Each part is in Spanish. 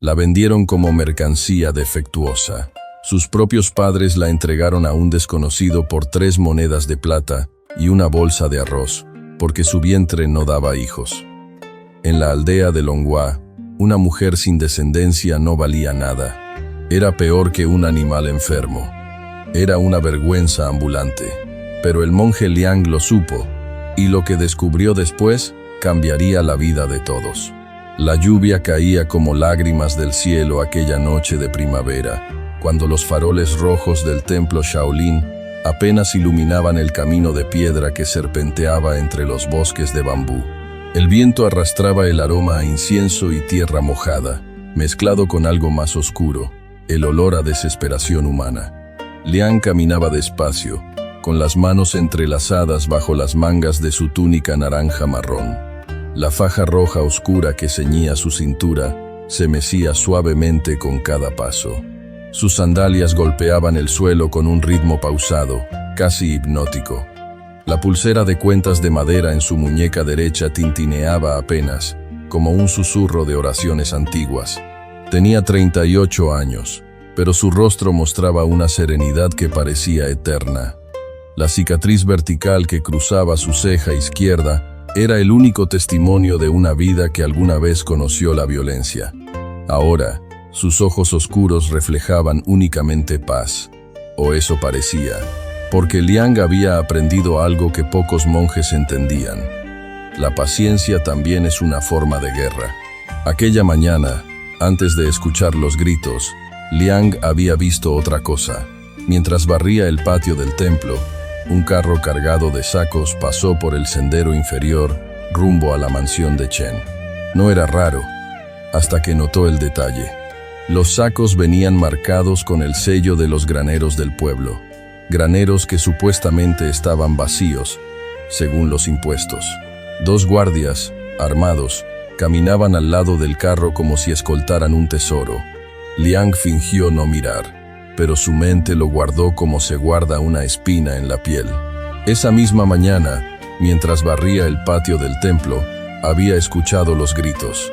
La vendieron como mercancía defectuosa. Sus propios padres la entregaron a un desconocido por 3 monedas de plata y una bolsa de arroz, porque su vientre no daba hijos. En la aldea de Longhua, una mujer sin descendencia no valía nada. Era peor que un animal enfermo. Era una vergüenza ambulante. Pero el monje Liang lo supo, y lo que descubrió después cambiaría la vida de todos. La lluvia caía como lágrimas del cielo aquella noche de primavera, cuando los faroles rojos del templo Shaolin apenas iluminaban el camino de piedra que serpenteaba entre los bosques de bambú. El viento arrastraba el aroma a incienso y tierra mojada, mezclado con algo más oscuro, el olor a desesperación humana. Liang caminaba despacio, con las manos entrelazadas bajo las mangas de su túnica naranja marrón. La faja roja oscura que ceñía su cintura se mecía suavemente con cada paso. Sus sandalias golpeaban el suelo con un ritmo pausado, casi hipnótico. La pulsera de cuentas de madera en su muñeca derecha tintineaba apenas, como un susurro de oraciones antiguas. Tenía 38 años, pero su rostro mostraba una serenidad que parecía eterna. La cicatriz vertical que cruzaba su ceja izquierda era el único testimonio de una vida que alguna vez conoció la violencia. Ahora, sus ojos oscuros reflejaban únicamente paz, o eso parecía, porque Liang había aprendido algo que pocos monjes entendían. La paciencia también es una forma de guerra. Aquella mañana, antes de escuchar los gritos, Liang había visto otra cosa. Mientras barría el patio del templo, un carro cargado de sacos pasó por el sendero inferior rumbo a la mansión de Chen. No era raro, hasta que notó el detalle. Los sacos venían marcados con el sello de los graneros del pueblo, graneros que supuestamente estaban vacíos, según los impuestos. 2 guardias, armados, caminaban al lado del carro como si escoltaran un tesoro. Liang fingió no mirar, pero su mente lo guardó como se guarda una espina en la piel. Esa misma mañana, mientras barría el patio del templo, había escuchado los gritos.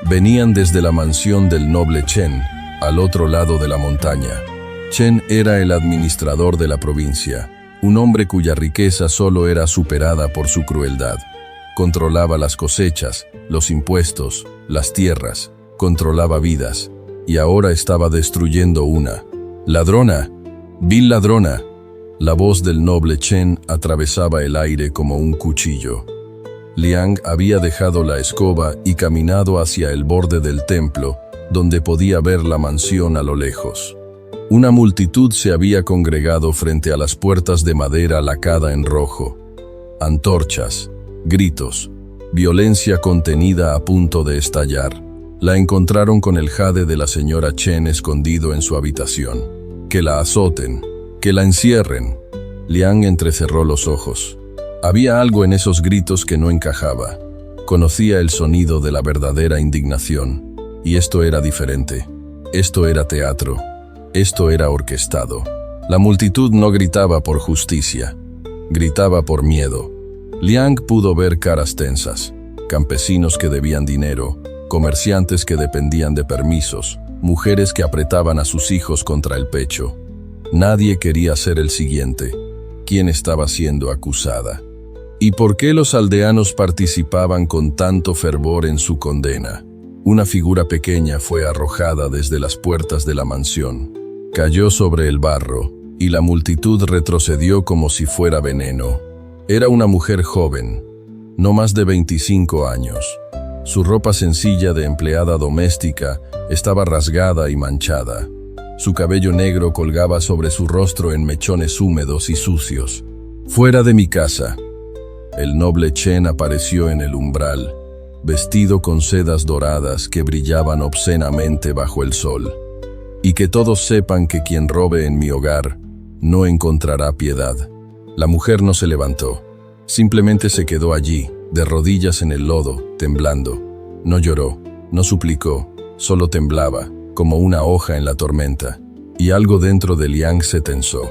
Venían desde la mansión del noble Chen, al otro lado de la montaña. Chen era el administrador de la provincia, un hombre cuya riqueza solo era superada por su crueldad. Controlaba las cosechas, los impuestos, las tierras, controlaba vidas, y ahora estaba destruyendo una. ¡Ladrona! ¡Vil ladrona! La voz del noble Chen atravesaba el aire como un cuchillo. Liang había dejado la escoba y caminado hacia el borde del templo, donde podía ver la mansión a lo lejos. Una multitud se había congregado frente a las puertas de madera lacada en rojo. Antorchas, gritos, violencia contenida a punto de estallar. La encontraron con el jade de la señora Chen escondido en su habitación. Que la azoten, que la encierren. Liang entrecerró los ojos. Había algo en esos gritos que no encajaba. Conocía el sonido de la verdadera indignación. Y esto era diferente. Esto era teatro. Esto era orquestado. La multitud no gritaba por justicia. Gritaba por miedo. Liang pudo ver caras tensas. Campesinos que debían dinero. Comerciantes que dependían de permisos, mujeres que apretaban a sus hijos contra el pecho. Nadie quería ser el siguiente. ¿Quién estaba siendo acusada? ¿Y por qué los aldeanos participaban con tanto fervor en su condena? Una figura pequeña fue arrojada desde las puertas de la mansión. Cayó sobre el barro, y la multitud retrocedió como si fuera veneno. Era una mujer joven, no más de 25 años. Su ropa sencilla de empleada doméstica estaba rasgada y manchada. Su cabello negro colgaba sobre su rostro en mechones húmedos y sucios. «Fuera de mi casa». El noble Chen apareció en el umbral, vestido con sedas doradas que brillaban obscenamente bajo el sol. «Y que todos sepan que quien robe en mi hogar no encontrará piedad». La mujer no se levantó. Simplemente se quedó allí, de rodillas en el lodo, temblando. No lloró, no suplicó, solo temblaba, como una hoja en la tormenta. Y algo dentro de Liang se tensó.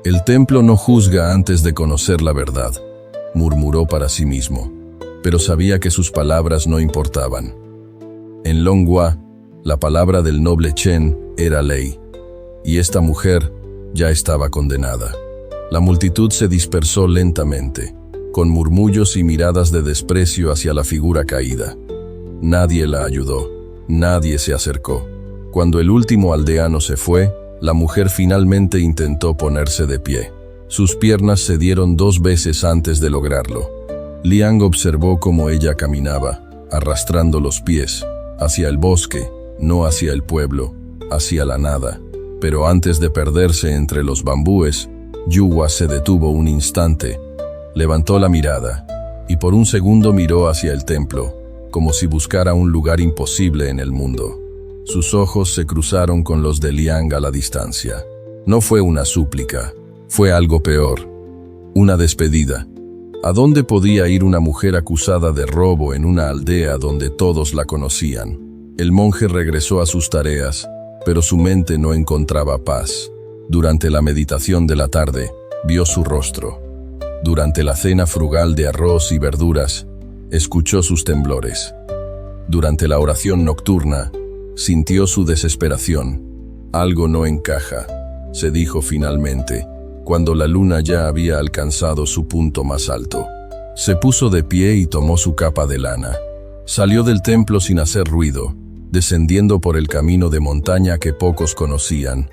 «El templo no juzga antes de conocer la verdad», murmuró para sí mismo, pero sabía que sus palabras no importaban. En Longhua, La palabra del noble Chen era ley, y esta mujer ya estaba condenada. La multitud se dispersó lentamente, con murmullos y miradas de desprecio hacia la figura caída. Nadie la ayudó, nadie se acercó. Cuando el último aldeano se fue, la mujer finalmente intentó ponerse de pie. Sus piernas cedieron 2 veces antes de lograrlo. Liang observó cómo ella caminaba, arrastrando los pies, hacia el bosque, no hacia el pueblo, hacia la nada. Pero antes de perderse entre los bambúes, Yuhua se detuvo un instante, levantó la mirada, y por un segundo miró hacia el templo, como si buscara un lugar imposible en el mundo. Sus ojos se cruzaron con los de Liang a la distancia. No fue una súplica, fue algo peor, una despedida. ¿A dónde podía ir una mujer acusada de robo en una aldea donde todos la conocían? El monje regresó a sus tareas, pero su mente no encontraba paz. Durante la meditación de la tarde, vio su rostro. Durante la cena frugal de arroz y verduras, escuchó sus temblores. Durante la oración nocturna, sintió su desesperación. Algo no encaja, se dijo finalmente, cuando la luna ya había alcanzado su punto más alto. Se puso de pie y tomó su capa de lana. Salió del templo sin hacer ruido, descendiendo por el camino de montaña que pocos conocían.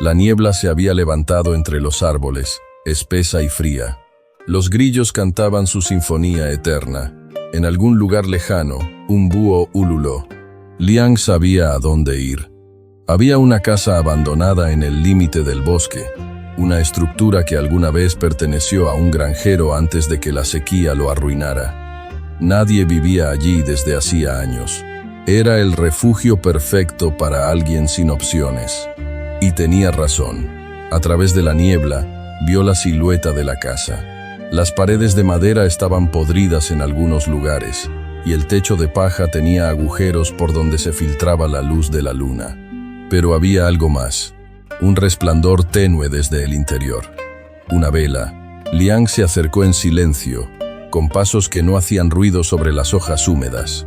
La niebla se había levantado entre los árboles, espesa y fría. Los grillos cantaban su sinfonía eterna. En algún lugar lejano, un búho ululó. Liang sabía a dónde ir. Había una casa abandonada en el límite del bosque, una estructura que alguna vez perteneció a un granjero antes de que la sequía lo arruinara. Nadie vivía allí desde hacía años. Era el refugio perfecto para alguien sin opciones. Y tenía razón. A través de la niebla, vio la silueta de la casa. Las paredes de madera estaban podridas en algunos lugares, y el techo de paja tenía agujeros por donde se filtraba la luz de la luna. Pero había algo más, un resplandor tenue desde el interior. Una vela. Liang se acercó en silencio, con pasos que no hacían ruido sobre las hojas húmedas.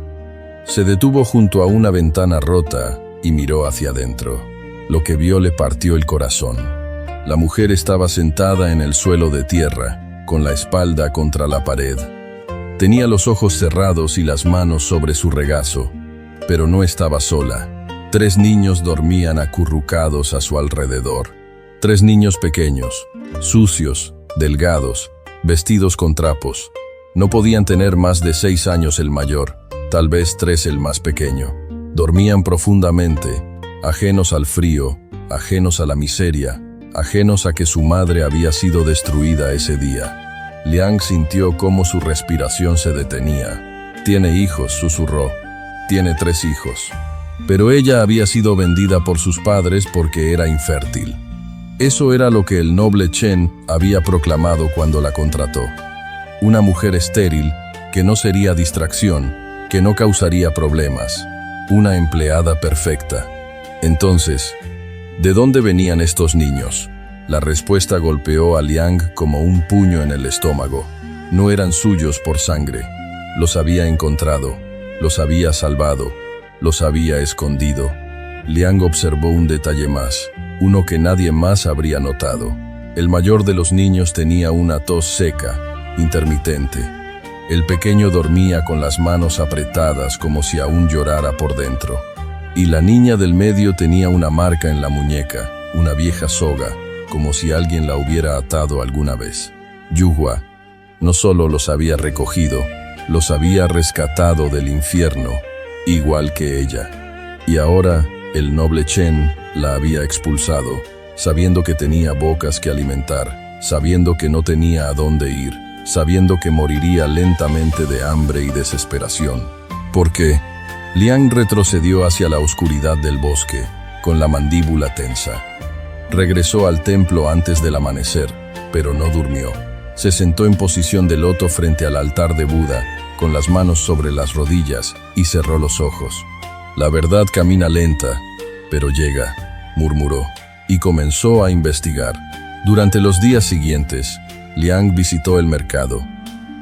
Se detuvo junto a una ventana rota y miró hacia adentro. Lo que vio le partió el corazón. La mujer estaba sentada en el suelo de tierra, con la espalda contra la pared. Tenía los ojos cerrados y las manos sobre su regazo, pero no estaba sola. 3 niños dormían acurrucados a su alrededor. 3 niños pequeños, sucios, delgados, vestidos con trapos. No podían tener más de 6 años el mayor, tal vez 3 el más pequeño. Dormían profundamente, ajenos al frío, ajenos a la miseria, ajenos a que su madre había sido destruida ese día. Liang sintió cómo su respiración se detenía. «Tiene hijos», susurró. «Tiene 3 hijos». Pero ella había sido vendida por sus padres porque era infértil. Eso era lo que el noble Chen había proclamado cuando la contrató. Una mujer estéril, que no sería distracción, que no causaría problemas. Una empleada perfecta. Entonces, ¿de dónde venían estos niños? La respuesta golpeó a Liang como un puño en el estómago. No eran suyos por sangre. Los había encontrado, los había salvado, los había escondido. Liang observó un detalle más, uno que nadie más habría notado. El mayor de los niños tenía una tos seca, intermitente. El pequeño dormía con las manos apretadas como si aún llorara por dentro. Y la niña del medio tenía una marca en la muñeca, una vieja soga, como si alguien la hubiera atado alguna vez. Yuhua no solo los había recogido, los había rescatado del infierno, igual que ella. Y ahora el noble Chen la había expulsado, sabiendo que tenía bocas que alimentar, sabiendo que no tenía a dónde ir, sabiendo que moriría lentamente de hambre y desesperación. ¿Por qué? Liang retrocedió hacia la oscuridad del bosque, con la mandíbula tensa. Regresó al templo antes del amanecer, pero no durmió. Se sentó en posición de loto frente al altar de Buda, con las manos sobre las rodillas, y cerró los ojos. La verdad camina lenta, pero llega, murmuró, y comenzó a investigar. Durante los días siguientes, Liang visitó el mercado,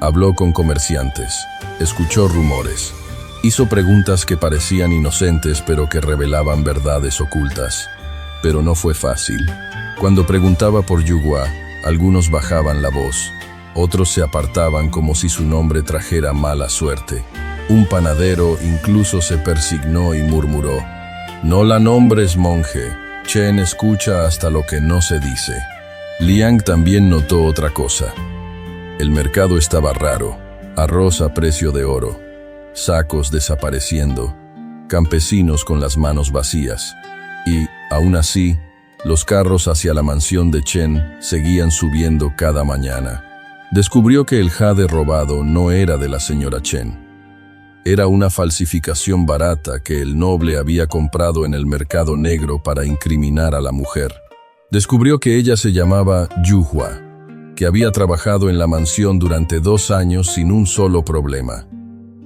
habló con comerciantes, escuchó rumores. Hizo preguntas que parecían inocentes pero que revelaban verdades ocultas. Pero no fue fácil. Cuando preguntaba por Yuhua, algunos bajaban la voz. Otros se apartaban como si su nombre trajera mala suerte. Un panadero incluso se persignó y murmuró: «No la nombres, monje. Chen escucha hasta lo que no se dice». Liang también notó otra cosa. El mercado estaba raro. Arroz a precio de oro, sacos desapareciendo, campesinos con las manos vacías. Y, aún así, los carros hacia la mansión de Chen seguían subiendo cada mañana. Descubrió que el jade robado no era de la señora Chen. Era una falsificación barata que el noble había comprado en el mercado negro para incriminar a la mujer. Descubrió que ella se llamaba Yuhua, que había trabajado en la mansión durante 2 años sin un solo problema.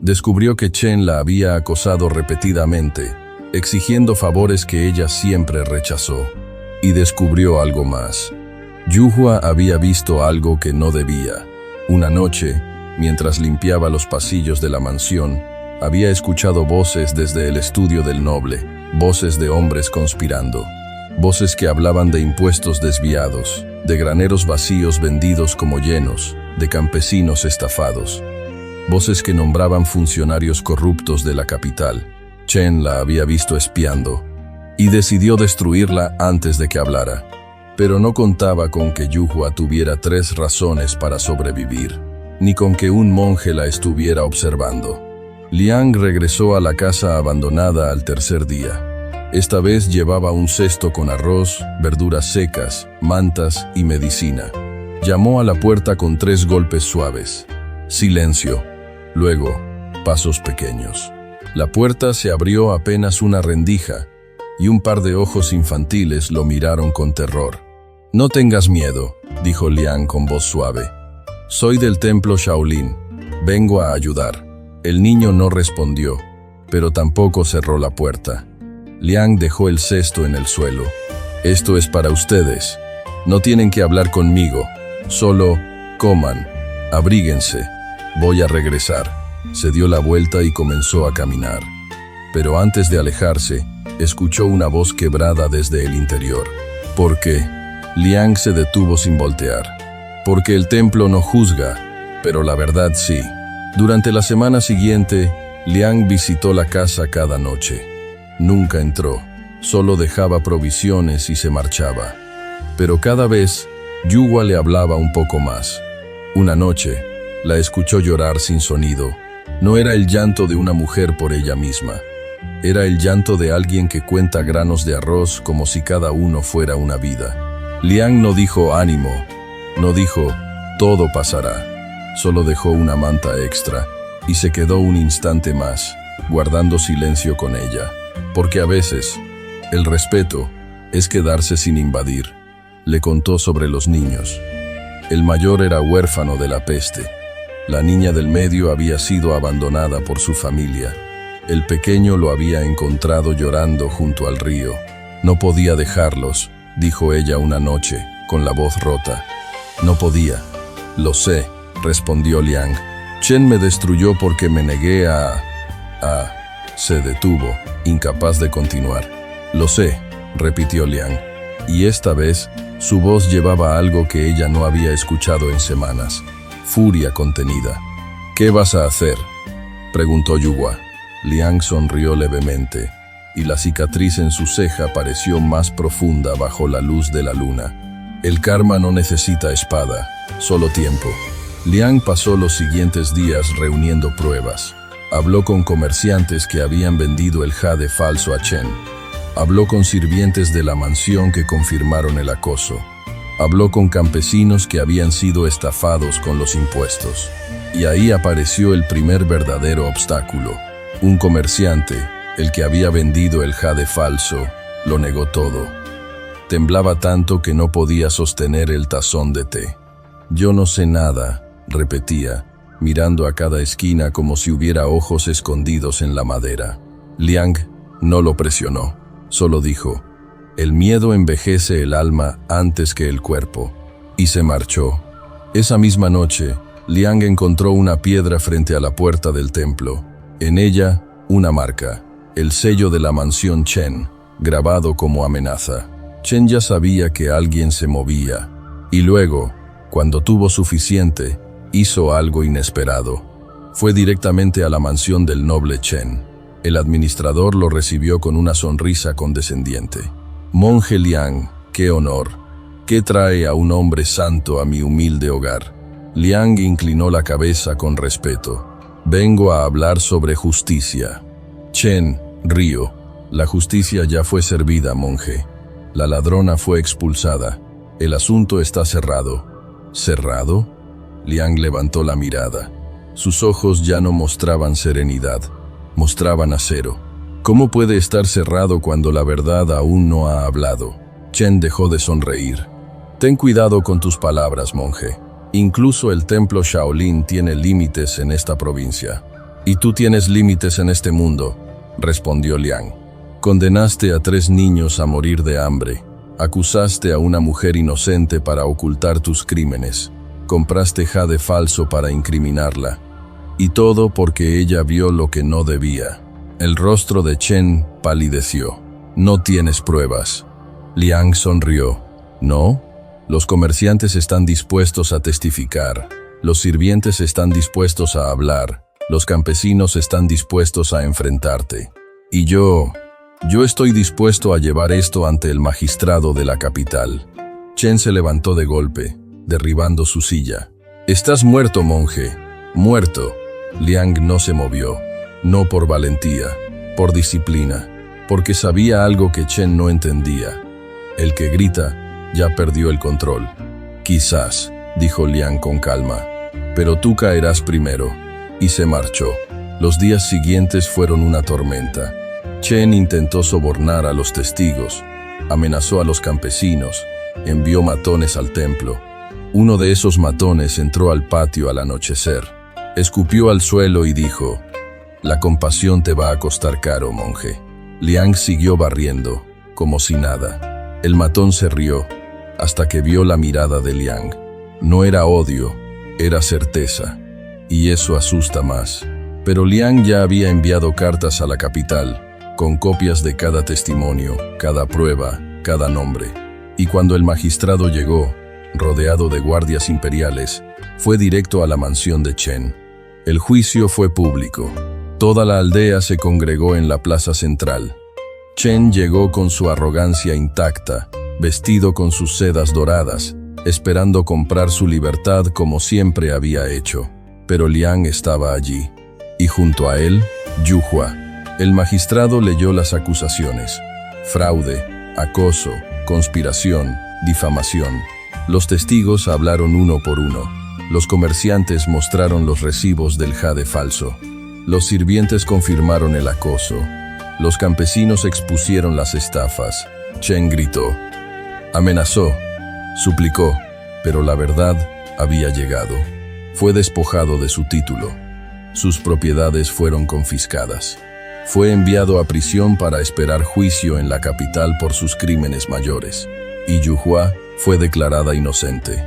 Descubrió que Chen la había acosado repetidamente, exigiendo favores que ella siempre rechazó. Y descubrió algo más. Yuhua había visto algo que no debía. Una noche, mientras limpiaba los pasillos de la mansión, había escuchado voces desde el estudio del noble, voces de hombres conspirando, voces que hablaban de impuestos desviados, de graneros vacíos vendidos como llenos, de campesinos estafados, voces que nombraban funcionarios corruptos de la capital. Chen la había visto espiando y decidió destruirla antes de que hablara. Pero no contaba con que Yuhua tuviera 3 razones para sobrevivir, ni con que un monje la estuviera observando. Liang regresó a la casa abandonada al tercer día. Esta vez llevaba un cesto con arroz, verduras secas, mantas y medicina. Llamó a la puerta con 3 golpes suaves. Silencio. Luego, pasos pequeños. La puerta se abrió apenas una rendija, y un par de ojos infantiles lo miraron con terror. «No tengas miedo», dijo Liang con voz suave. «Soy del templo Shaolin. Vengo a ayudar». El niño no respondió, pero tampoco cerró la puerta. Liang dejó el cesto en el suelo. «Esto es para ustedes. No tienen que hablar conmigo. Solo coman. Abríguense. Voy a regresar». Se dio la vuelta y comenzó a caminar. Pero antes de alejarse, escuchó una voz quebrada desde el interior. «¿Por qué?» Liang se detuvo sin voltear. «Porque el templo no juzga, pero la verdad sí». Durante la semana siguiente, Liang visitó la casa cada noche. Nunca entró, solo dejaba provisiones y se marchaba. Pero cada vez, Yuhua le hablaba un poco más. Una noche, la escuchó llorar sin sonido. No era el llanto de una mujer por ella misma. Era el llanto de alguien que cuenta granos de arroz como si cada uno fuera una vida. Liang no dijo «ánimo», no dijo «todo pasará». Solo dejó una manta extra y se quedó un instante más, guardando silencio con ella. Porque a veces, el respeto es quedarse sin invadir. Le contó sobre los niños. El mayor era huérfano de la peste. La niña del medio había sido abandonada por su familia. El pequeño lo había encontrado llorando junto al río. «No podía dejarlos», dijo ella una noche, con la voz rota. «No podía». «Lo sé», respondió Liang. «Chen me destruyó porque me negué a...» Se detuvo, incapaz de continuar. «Lo sé», repitió Liang. Y esta vez, su voz llevaba algo que ella no había escuchado en semanas. Furia contenida. «¿Qué vas a hacer?», preguntó Yuhua. Liang sonrió levemente, y la cicatriz en su ceja pareció más profunda bajo la luz de la luna. «El karma no necesita espada, solo tiempo». Liang pasó los siguientes días reuniendo pruebas. Habló con comerciantes que habían vendido el jade falso a Chen. Habló con sirvientes de la mansión que confirmaron el acoso. Habló con campesinos que habían sido estafados con los impuestos. Y ahí apareció el primer verdadero obstáculo. Un comerciante, el que había vendido el jade falso, lo negó todo. Temblaba tanto que no podía sostener el tazón de té. «Yo no sé nada», repetía, mirando a cada esquina como si hubiera ojos escondidos en la madera. Liang no lo presionó, solo dijo: «El miedo envejece el alma antes que el cuerpo», y se marchó. Esa misma noche, Liang encontró una piedra frente a la puerta del templo. En ella Una marca, el sello de la mansión Chen, grabado como amenaza. Chen ya sabía que alguien se movía, y luego, cuando tuvo suficiente, hizo algo inesperado. Fue directamente a la mansión del noble Chen. El administrador lo recibió con una sonrisa condescendiente. «Monje Liang, qué honor. ¿Qué trae a un hombre santo a mi humilde hogar?» Liang inclinó la cabeza con respeto. «Vengo a hablar sobre justicia». Chen rió. «La justicia ya fue servida, monje. La ladrona fue expulsada. El asunto está cerrado». «¿Cerrado?» Liang levantó la mirada. Sus ojos ya no mostraban serenidad, mostraban acero. ¿Cómo puede estar cerrado cuando la verdad aún no ha hablado? Chen dejó de sonreír. «Ten cuidado con tus palabras, monje. Incluso el templo Shaolin tiene límites en esta provincia. Y tú tienes límites en este mundo», respondió Liang. «Condenaste a 3 niños a morir de hambre. Acusaste a una mujer inocente para ocultar tus crímenes. Compraste jade falso para incriminarla. Y todo porque ella vio lo que no debía». El rostro de Chen palideció. «No tienes pruebas». Liang sonrió. «¿No? Los comerciantes están dispuestos a testificar. Los sirvientes están dispuestos a hablar. Los campesinos están dispuestos a enfrentarte. Y yo estoy dispuesto a llevar esto ante el magistrado de la capital». Chen se levantó de golpe, derribando su silla. «Estás muerto, monje. Muerto». Liang no se movió. No por valentía, por disciplina, porque sabía algo que Chen no entendía. El que grita ya perdió el control. «Quizás», dijo Liang con calma, «pero tú caerás primero». Y se marchó. Los días siguientes fueron una tormenta. Chen intentó sobornar a los testigos, amenazó a los campesinos, envió matones al templo. Uno de esos matones entró al patio al anochecer, escupió al suelo y dijo: «La compasión te va a costar caro, monje». Liang siguió barriendo, como si nada. El matón se rió, hasta que vio la mirada de Liang. No era odio, era certeza. Y eso asusta más. Pero Liang ya había enviado cartas a la capital, con copias de cada testimonio, cada prueba, cada nombre. Y cuando el magistrado llegó, rodeado de guardias imperiales, fue directo a la mansión de Chen. El juicio fue público. Toda la aldea se congregó en la plaza central. Chen llegó con su arrogancia intacta, vestido con sus sedas doradas, esperando comprar su libertad como siempre había hecho. Pero Liang estaba allí, y junto a él, Yuhua. El magistrado leyó las acusaciones: fraude, acoso, conspiración, difamación. Los testigos hablaron uno por uno. Los comerciantes mostraron los recibos del jade falso. Los sirvientes confirmaron el acoso. Los campesinos expusieron las estafas. Chen gritó, amenazó, suplicó, pero la verdad había llegado. Fue despojado de su título. Sus propiedades fueron confiscadas. Fue enviado a prisión para esperar juicio en la capital por sus crímenes mayores. Y Yuhua fue declarada inocente.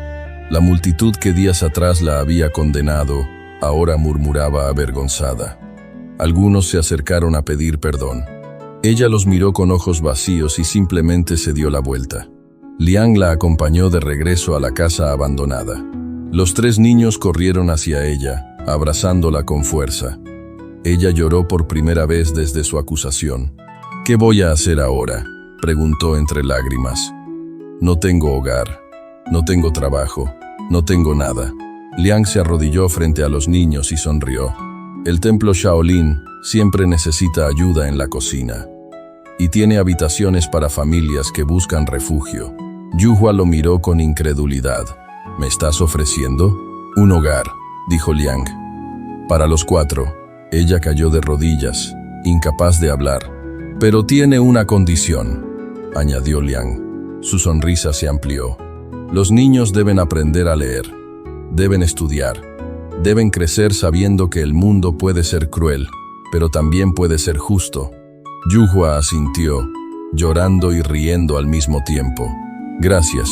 La multitud que días atrás la había condenado, ahora murmuraba avergonzada. Algunos se acercaron a pedir perdón. Ella los miró con ojos vacíos y simplemente se dio la vuelta. Liang la acompañó de regreso a la casa abandonada. Los 3 niños corrieron hacia ella, abrazándola con fuerza. Ella lloró por primera vez desde su acusación. «¿Qué voy a hacer ahora?», preguntó entre lágrimas. «No tengo hogar, no tengo trabajo, no tengo nada». Liang se arrodilló frente a los niños y sonrió. «El templo Shaolin siempre necesita ayuda en la cocina. Y tiene habitaciones para familias que buscan refugio». Yuhua lo miró con incredulidad. «¿Me estás ofreciendo?» «Un hogar», dijo Liang. «Para los 4». Ella cayó de rodillas, incapaz de hablar. «Pero tiene una condición», añadió Liang. Su sonrisa se amplió. «Los niños deben aprender a leer. Deben estudiar. Deben crecer sabiendo que el mundo puede ser cruel, pero también puede ser justo». Yuhua asintió, llorando y riendo al mismo tiempo. «Gracias,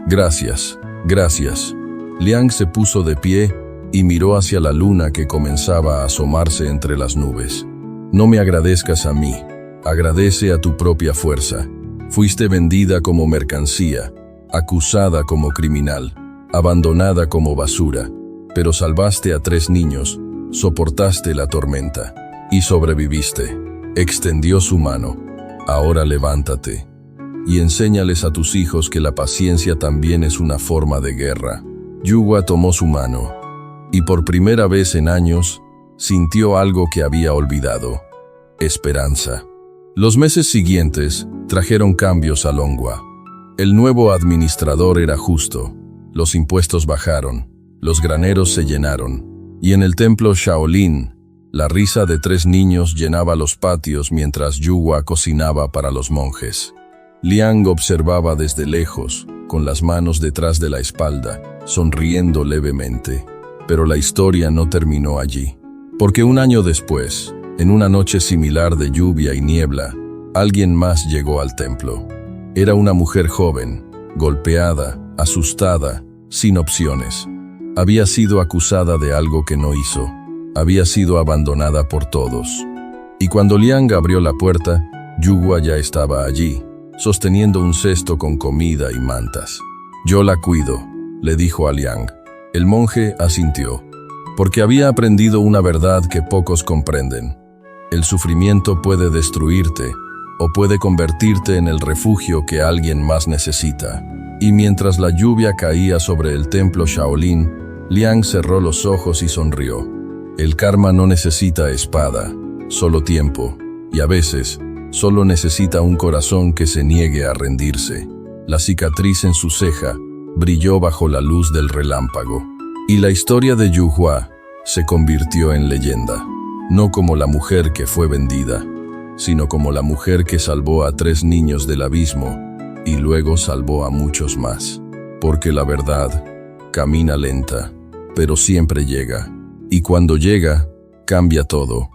gracias, gracias». Liang se puso de pie y miró hacia la luna que comenzaba a asomarse entre las nubes. No me agradezcas a mí, agradece a tu propia fuerza. Fuiste vendida como mercancía, acusada como criminal, abandonada como basura, pero salvaste a 3 niños, soportaste la tormenta y sobreviviste. Extendió su mano. Ahora levántate y enséñales a tus hijos que la paciencia también es una forma de guerra. Yuhua tomó su mano y por primera vez en años sintió algo que había olvidado: esperanza. Los meses siguientes trajeron cambios a Longhua. El nuevo administrador era justo, los impuestos bajaron, los graneros se llenaron, y en el templo Shaolin, la risa de 3 niños llenaba los patios mientras Yuhua cocinaba para los monjes. Liang observaba desde lejos, con las manos detrás de la espalda, sonriendo levemente. Pero la historia no terminó allí. Porque un año después, en una noche similar de lluvia y niebla, alguien más llegó al templo. Era una mujer joven, golpeada, asustada, sin opciones. Había sido acusada de algo que no hizo. Había sido abandonada por todos. Y cuando Liang abrió la puerta, Yuhua ya estaba allí, sosteniendo un cesto con comida y mantas. «Yo la cuido», le dijo a Liang. El monje asintió, porque había aprendido una verdad que pocos comprenden. El sufrimiento puede destruirte o puede convertirte en el refugio que alguien más necesita. Y mientras la lluvia caía sobre el templo Shaolin, Liang cerró los ojos y sonrió. El karma no necesita espada, solo tiempo, y a veces solo necesita un corazón que se niegue a rendirse. La cicatriz en su ceja brilló bajo la luz del relámpago. Y la historia de Yuhua se convirtió en leyenda, no como la mujer que fue vendida, sino como la mujer que salvó a 3 niños del abismo y luego salvó a muchos más. Porque la verdad camina lenta, pero siempre llega. Y cuando llega, cambia todo.